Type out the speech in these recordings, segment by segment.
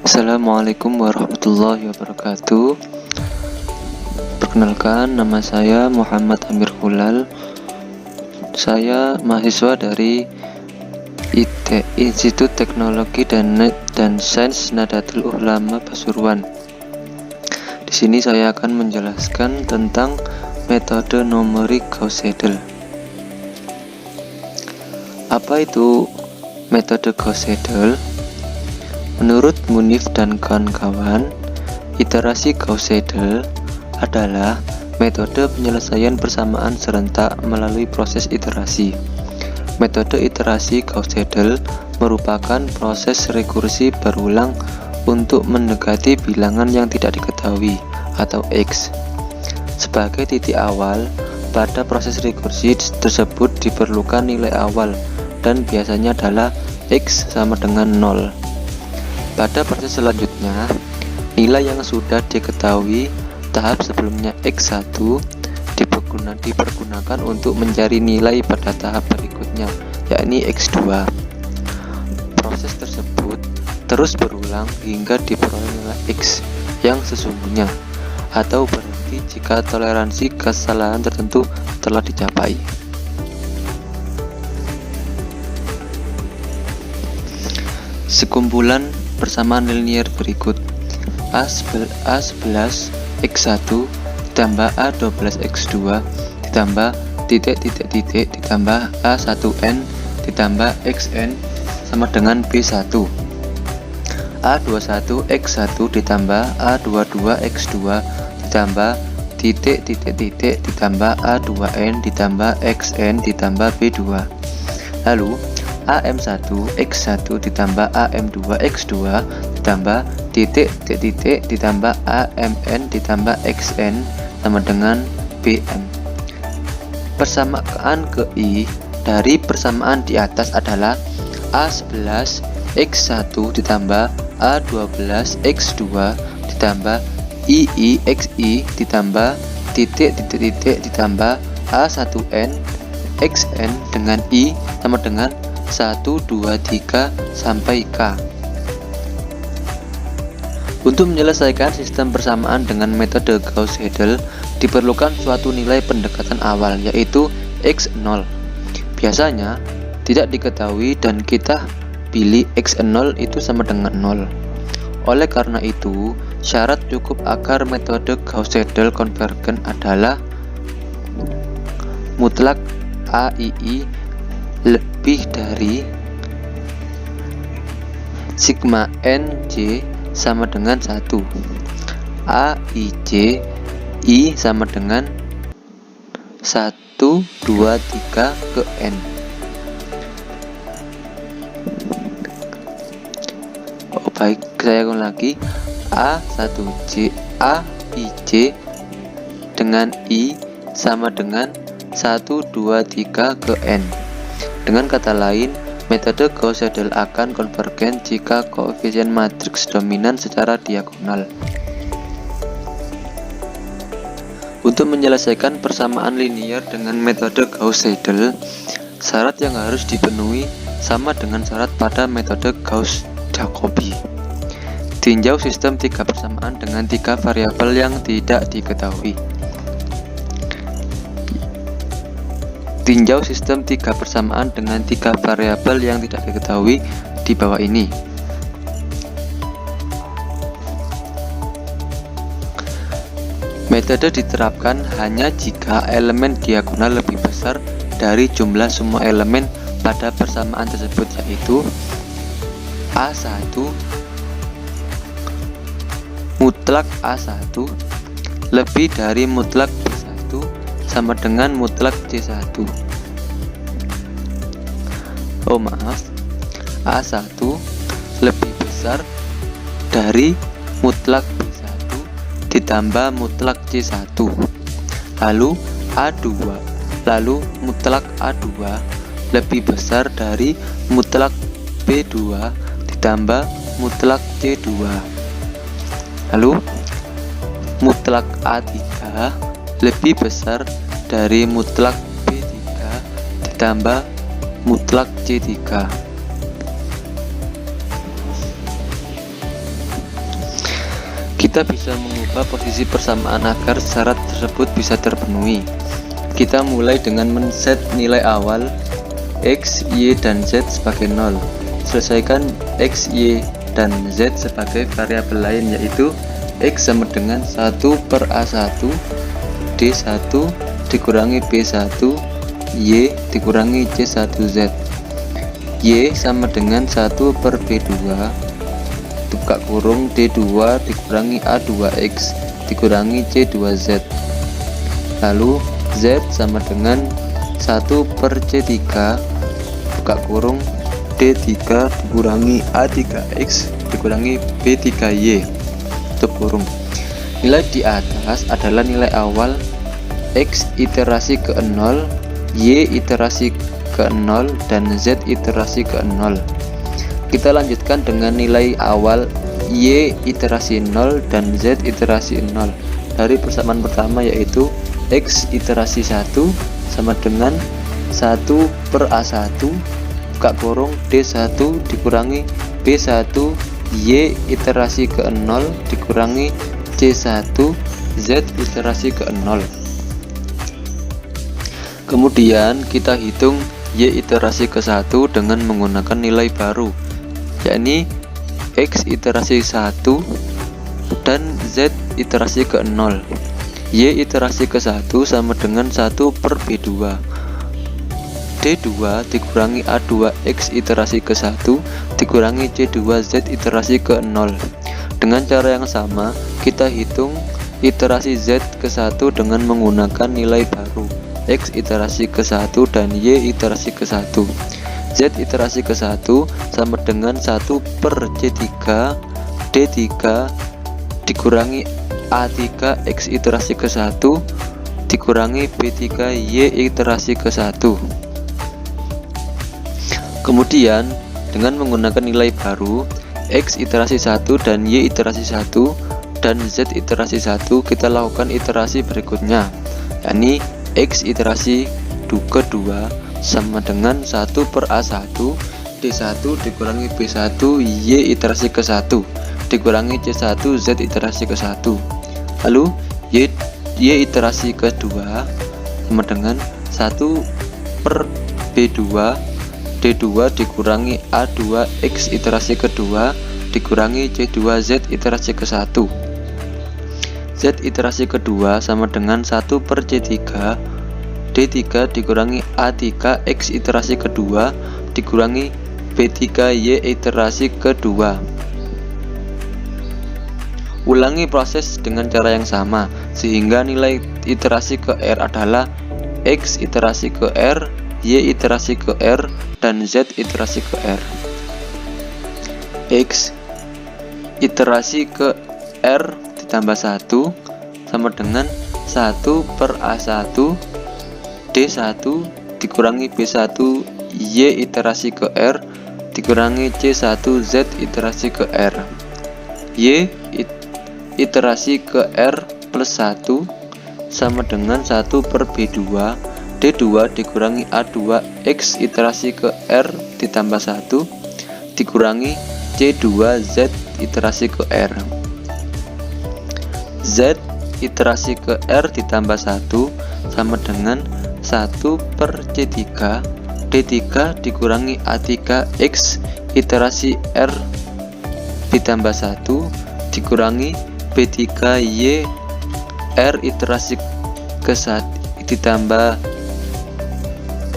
Assalamualaikum warahmatullahi wabarakatuh. Perkenalkan, nama saya Muhammad Amir Hulal. Saya mahasiswa dari Institut Teknologi dan Sains Nahdlatul Ulama Pasuruan. Di sini saya akan menjelaskan tentang metode numerik Gauss-Seidel. Apa itu metode Gauss-Seidel? Menurut Munif dan kawan-kawan, iterasi Gauss-Seidel adalah metode penyelesaian persamaan serentak melalui proses iterasi. Metode iterasi Gauss-Seidel merupakan proses rekursi berulang untuk mendekati bilangan yang tidak diketahui atau X. Sebagai titik awal, pada proses rekursi tersebut diperlukan nilai awal dan biasanya adalah X sama dengan 0. Pada proses selanjutnya, nilai yang sudah diketahui tahap sebelumnya X1 dipergunakan untuk mencari nilai pada tahap berikutnya, yakni X2. Proses tersebut terus berulang hingga diperoleh nilai X yang sesungguhnya, atau berhenti jika toleransi kesalahan tertentu telah dicapai. Sekumpulan persamaan linier berikut: A11 X1 ditambah A12 X2 ditambah titik ditambah A1N ditambah XN sama dengan B1. A21 X1 ditambah A22 X2 ditambah titik ditambah A2N ditambah XN ditambah B2. Lalu AM1 X1 ditambah AM2 X2 ditambah titik ditambah AMN ditambah XN sama dengan BN. Persamaan ke I dari persamaan di atas adalah A11 X1 ditambah A12 X2 ditambah II XI ditambah titik ditambah A1N XN dengan I sama dengan 1, 2, 3 sampai K. Untuk menyelesaikan sistem persamaan dengan metode Gauss-Seidel diperlukan suatu nilai pendekatan awal, yaitu X0. Biasanya tidak diketahui dan kita pilih X0 itu sama dengan 0. Oleh karena itu, syarat cukup agar metode Gauss-Seidel konvergen adalah mutlak AII lebih dari sigma NJ sama dengan 1. AIJ I sama dengan 1, 2, 3 ke N. Baik, saya ulang lagi. A1J AIJ dengan I sama dengan 1, 2, 3 ke N. Dengan kata lain, metode Gauss-Seidel akan konvergen jika koefisien matriks dominan secara diagonal. Untuk menyelesaikan persamaan linier dengan metode Gauss-Seidel, syarat yang harus dipenuhi sama dengan syarat pada metode Gauss-Jacobi. Tinjau sistem 3 persamaan dengan 3 variabel yang tidak diketahui. Tinjau sistem 3 persamaan dengan 3 variabel yang tidak diketahui di bawah ini. Metode diterapkan hanya jika elemen diagonal lebih besar dari jumlah semua elemen pada persamaan tersebut, yaitu A1 mutlak A1 lebih dari mutlak B1 sama dengan mutlak C1. A1 lebih besar dari mutlak B1 ditambah mutlak C1. Lalu mutlak A2 lebih besar dari mutlak B2 ditambah mutlak C2. Lalu mutlak A3 lebih besar dari mutlak B3 ditambah mutlak C3. Kita bisa mengubah posisi persamaan agar syarat tersebut bisa terpenuhi. Kita mulai dengan men-set nilai awal X, Y, dan Z sebagai 0. Selesaikan X, Y, dan Z sebagai variabel lain, yaitu X sama dengan 1 per A1 D1 dikurangi B1 Y dikurangi C1Z. Y sama dengan 1 per B2 buka kurung D2 dikurangi A2X dikurangi C2Z. Lalu Z sama dengan 1 per C3 buka kurung D3 dikurangi A3X dikurangi B3Y tutup kurung. Nilai di atas adalah nilai awal X iterasi ke 0, Y iterasi ke 0, dan Z iterasi ke 0. Kita lanjutkan dengan nilai awal Y iterasi 0 dan Z iterasi 0 dari persamaan pertama, yaitu X iterasi 1 sama dengan 1 per A1 buka kurung D1 dikurangi B1 Y iterasi ke 0 dikurangi C1 Z iterasi ke 0. Kemudian kita hitung Y iterasi ke 1 dengan menggunakan nilai baru, yakni X iterasi 1 dan Z iterasi ke 0. Y iterasi ke 1 sama dengan 1 per B2 D2 dikurangi A2X iterasi ke 1 dikurangi C2Z iterasi ke 0. Dengan cara yang sama, kita hitung iterasi Z ke 1 dengan menggunakan nilai baru X iterasi ke 1 dan Y iterasi ke 1. Z iterasi ke 1 sama dengan 1 per C3 D3 dikurangi A3 X iterasi ke 1 dikurangi B3 Y iterasi ke 1. Kemudian dengan menggunakan nilai baru X iterasi 1 dan Y iterasi 1 dan Z iterasi 1, kita lakukan iterasi berikutnya, yakni X iterasi kedua sama dengan 1 per A1 D1 dikurangi B1 Y iterasi ke 1 dikurangi C1 Z iterasi ke 1. Lalu Y iterasi kedua sama dengan 1 per B2 D2 dikurangi A2X iterasi kedua dikurangi C2Z iterasi ke 1. Z iterasi kedua sama dengan 1 per C3 D3 dikurangi A3 X iterasi kedua dikurangi B3Y iterasi kedua. Ulangi proses dengan cara yang sama sehingga nilai iterasi ke R adalah X iterasi ke R, Y iterasi ke R, dan Z iterasi ke R. X iterasi ke R ditambah 1 sama dengan 1 per A1 D1 dikurangi B1 Y iterasi ke R dikurangi C1 Z iterasi ke R. Y iterasi ke R plus 1 sama dengan 1 per B2 D2 dikurangi A2X iterasi ke R ditambah 1 dikurangi C2Z iterasi ke R. Z iterasi ke R ditambah 1 sama dengan 1 per C3 D3 dikurangi A3X iterasi R ditambah 1 dikurangi B3Y R iterasi ke 1 ditambah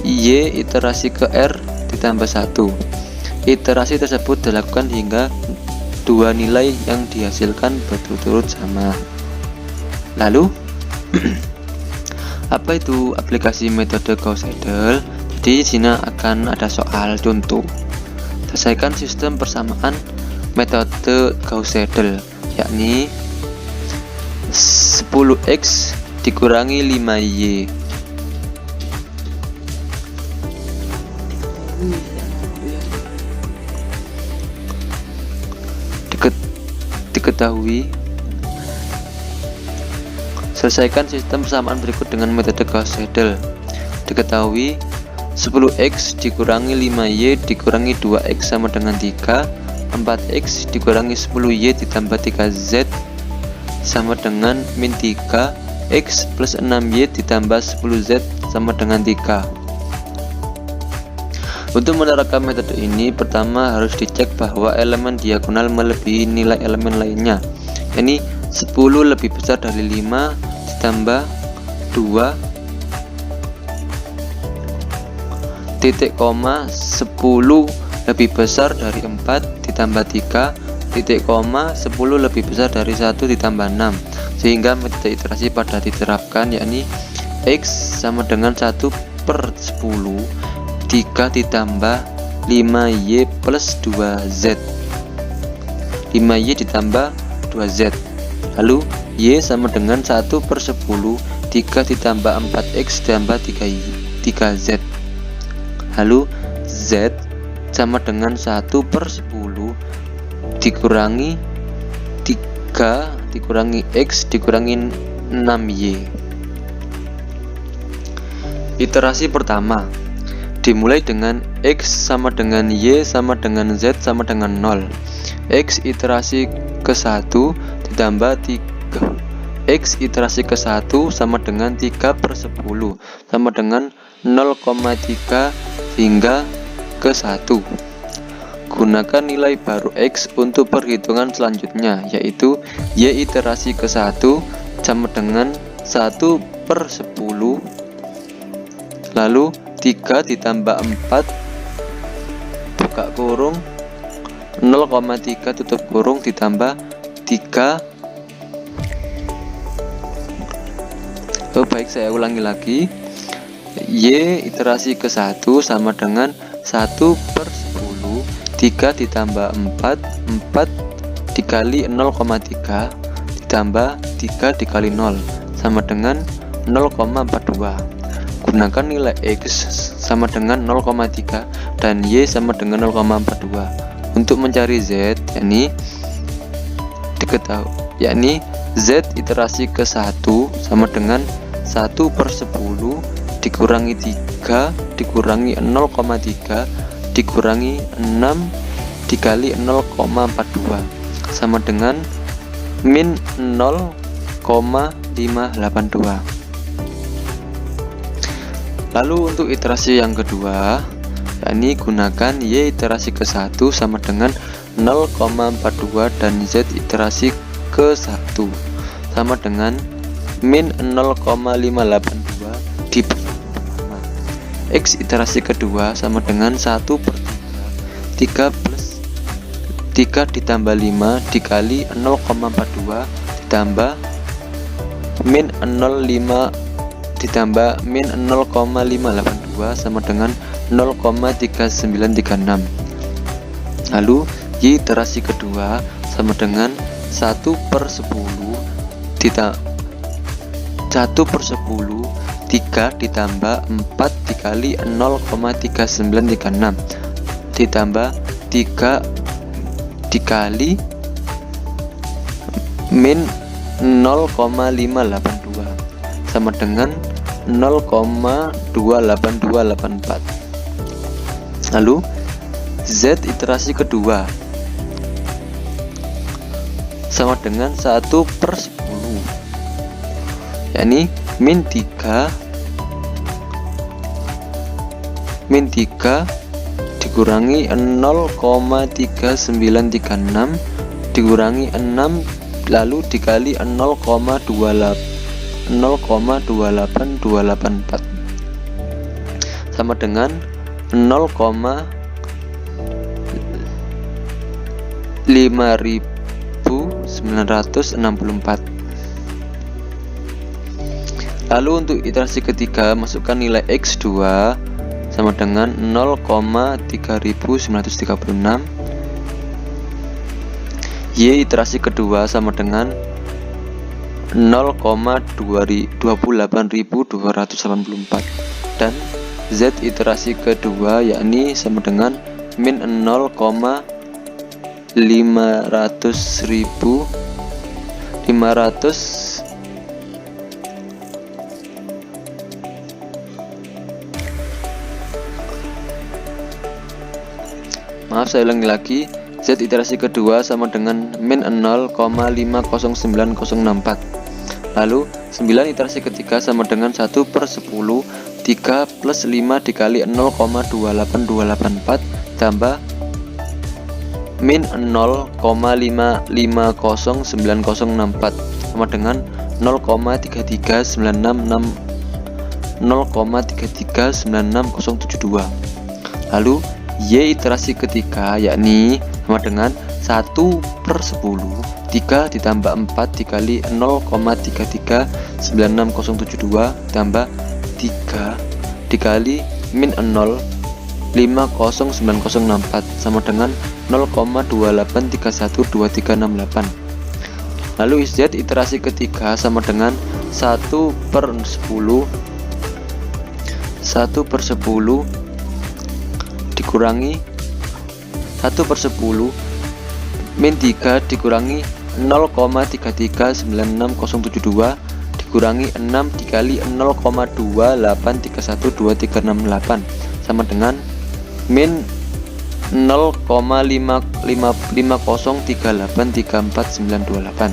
Y iterasi ke R ditambah 1. Iterasi tersebut dilakukan hingga dua nilai yang dihasilkan berturut-turut sama. Lalu apa itu aplikasi metode Gauss-Seidel? Jadi di sini akan ada soal contoh. Selesaikan sistem persamaan metode Gauss-Seidel, yakni 10x dikurangi 5y. Diketahui, selesaikan sistem persamaan berikut dengan metode Gauss-Seidel. Diketahui 10x dikurangi 5y dikurangi 2x sama dengan 3, 4x dikurangi 10y ditambah 3z sama dengan min 3, X plus 6Y ditambah 10Z sama dengan 3. Untuk menerapkan metode ini, pertama harus dicek bahwa elemen diagonal melebihi nilai elemen lainnya. Ini 10 lebih besar dari 5 ditambah 2 titik koma 10 lebih besar dari 4 ditambah 3 titik koma 10 lebih besar dari 1 ditambah 6, sehingga metode iterasi pada diterapkan, yakni X sama dengan 1 per 10 3 ditambah 5Y plus 2Z, 5Y ditambah 2Z. Lalu Y sama dengan 1 per 10 3 ditambah 4X ditambah 3Z. Lalu Z sama dengan 1 per 10 dikurangi 3 dikurangi X dikurangi 6Y. Iterasi pertama dimulai dengan X sama dengan Y sama dengan Z sama dengan 0. X iterasi ke-1 ditambah 3 X iterasi ke-1 sama dengan 3 per 10 sama dengan 0,3 hingga ke-1. Gunakan nilai baru X untuk perhitungan selanjutnya, yaitu Y iterasi ke-1 sama dengan 1 per 10, lalu 3 ditambah 4 buka kurung 0,3 tutup kurung ditambah 3. Baik, saya ulangi lagi. Y iterasi ke-1 sama dengan 1 per 10 3 ditambah 4 dikali 0,3 ditambah 3 dikali 0 sama dengan 0,42. Gunakan nilai X sama dengan 0,3 dan Y sama dengan 0,42 untuk mencari Z, yakni Z iterasi ke-1 sama dengan 1 per 10 dikurangi 3 dikurangi 0,3 dikurangi 6 dikali 0,42 sama dengan min 0,582. Lalu untuk iterasi yang kedua, yakni gunakan Y iterasi ke-1 sama dengan 0,42 dan Z iterasi ke-1 sama dengan min 0,582 di pertama. X iterasi kedua sama dengan 1 per 3 plus 3 ditambah 5 dikali 0,42 ditambah min 0,5 ditambah min 0,582 sama dengan 0,3936. Lalu Y iterasi kedua sama dengan 1 per 10 1 per 10 3 ditambah 4 dikali 0,3936 ditambah 3 dikali min 0,582 sama dengan 0,28284. Lalu Z iterasi kedua sama dengan 1 per 10, yakni min 3 dikurangi 0,3936 dikurangi 6 lalu dikali 0,28284 sama dengan 0,5964. Lalu untuk iterasi ketiga, masukkan nilai X2 sama dengan 0,3936. Y iterasi kedua sama dengan 0,28284 dan Z iterasi kedua yakni sama dengan min 0,500.500 Maaf, saya ulangi lagi. Z Z iterasi kedua sama dengan min 0,509064. Lalu 9 iterasi ketiga sama dengan 1/10 3 plus 5 dikali 0,28284 tambah min 0,550904 sama dengan 0,3396072. Lalu Y iterasi ketiga yakni sama dengan 1/10 3 ditambah 4 dikali 0,3396072 tambah 3 dikali min 0,509064 sama dengan 0,28312368. Lalu Z iterasi ketiga sama dengan 1/10 dikurangi 1/10 min 3 dikurangi 0,3396072 dikurangi 6 dikali 0,28312368 sama dengan min 0,55038349928.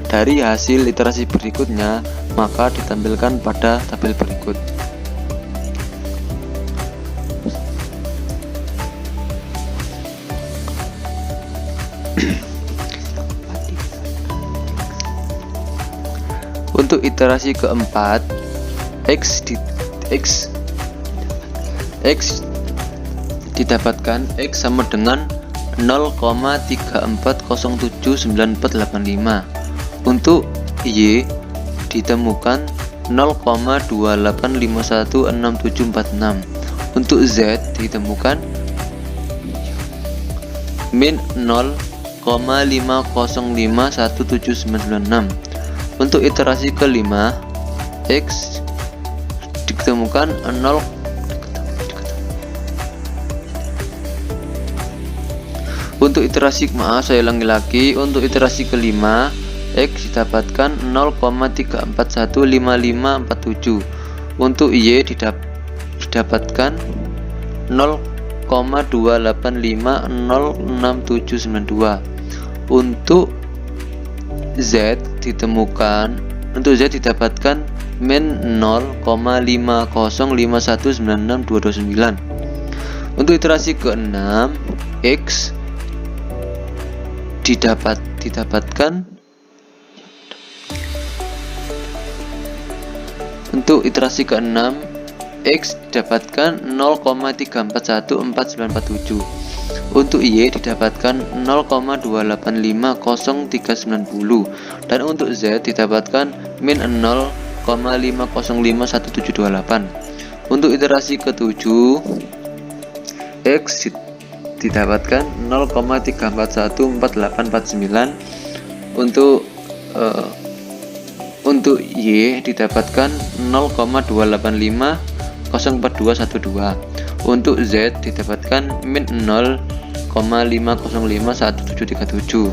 Dari hasil iterasi berikutnya maka ditampilkan pada tabel berikut. Untuk iterasi keempat, X didapatkan X sama dengan 0,34079485. Untuk Y ditemukan 0,28516746. Untuk Z ditemukan min 0,50517996. Untuk iterasi kelima, X ditemukan 0. Untuk iterasi untuk iterasi kelima, X didapatkan 0,3415547. Untuk Y didapatkan 0,285069792. Untuk Z didapatkan min 0,5051962229. Untuk iterasi ke-6, X didapatkan untuk iterasi ke-6 X didapatkan 0,3414947. Untuk Y didapatkan 0,2850390 dan untuk Z didapatkan min 0,50511728. Untuk iterasi ke-7 X didapatkan 0,3414849. Untuk Y didapatkan 0,285042112. Untuk Z didapatkan min 0,5051737.